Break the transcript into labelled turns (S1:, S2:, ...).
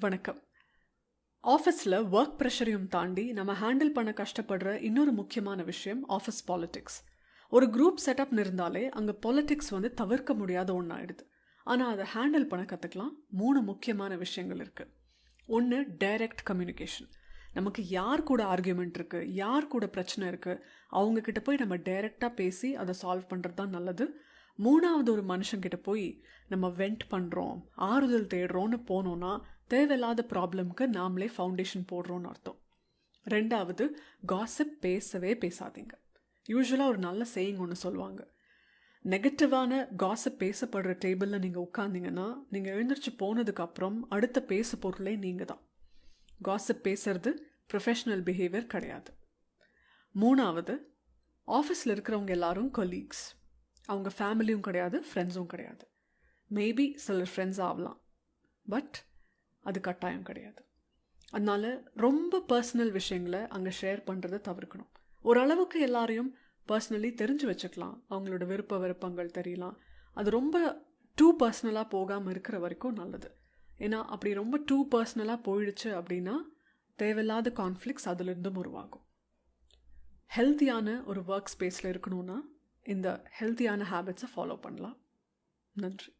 S1: வணக்கம். ஆஃபீஸில் ஒர்க் ப்ரெஷரையும் தாண்டி நம்ம ஹேண்டில் பண்ண கஷ்டப்படுற இன்னொரு முக்கியமான விஷயம் ஆஃபீஸ் பாலிடிக்ஸ். ஒரு குரூப் செட்டப்னு இருந்தாலே அங்கே பாலிடிக்ஸ் தவிர்க்க முடியாத ஒன்றாயிடுது. ஆனால் அதை ஹேண்டில் பண்ண கற்றுக்கலாம். 3 முக்கியமான விஷயங்கள் இருக்குது. ஒன்று, டைரக்ட் கம்யூனிகேஷன். நமக்கு யார் கூட ஆர்கியூமெண்ட் இருக்குது, யார் கூட பிரச்சனை இருக்குது, அவங்கக்கிட்ட போய் நம்ம டைரெக்டாக பேசி அதை சால்வ் பண்ணுறது தான் நல்லது. 3வது, ஒரு மனுஷங்கிட்ட போய் நம்ம வெண்ட் பண்ணுறோம், ஆறுதல் தேடுறோன்னு போனோன்னா தேவையில்லாத ப்ராப்ளம்க்கு நாமளே ஃபவுண்டேஷன் போடுறோன்னு அர்த்தம். 2வது, காசிப் பேசவே பேசாதீங்க. யூஸ்வலாக ஒரு நல்ல சேயிங் ஒன்று சொல்லுவாங்க, நெகட்டிவான காசிப் பேசப்படுற டேபிளில் நீங்கள் உட்காந்திங்கன்னா நீங்கள் எழுந்திரிச்சு போனதுக்கப்புறம் அடுத்த பேசு பொருளே நீங்கள் தான். காசிப் பேசுறது ப்ரொஃபஷ்னல் பிஹேவியர் கிடையாது. 3வது, ஆஃபீஸில் இருக்கிறவங்க எல்லாரும் கொலீக்ஸ். அவங்க ஃபேமிலியும் கிடையாது, ஃப்ரெண்ட்ஸும் கிடையாது. மேபி சிலர் ஃப்ரெண்ட்ஸ் ஆகலாம், பட் அது கட்டாயம் கிடையாது. அதனால் ரொம்ப பர்சனல் விஷயங்களை அங்கே ஷேர் பண்ணுறதை தவிர்க்கணும். ஓரளவுக்கு எல்லாரையும் பர்சனலி தெரிஞ்சு வச்சுக்கலாம், அவங்களோட விருப்பங்கள் தெரியலாம். அது ரொம்ப டூ பர்சனலாக போகாமல் இருக்கிற வரைக்கும் நல்லது. ஏன்னா அப்படி ரொம்ப டூ பர்சனலாக போயிடுச்சு அப்படின்னா தேவையில்லாத கான்ஃப்ளிக்ட்ஸ் அதிலிருந்தும் உருவாகும். ஹெல்த்தியான ஒரு ஒர்க் ஸ்பேஸில் இருக்கணும்னா இந்த ஹெல்த்தியான ஹேபிட்ஸை ஃபாலோ பண்ணலாம். நன்றி.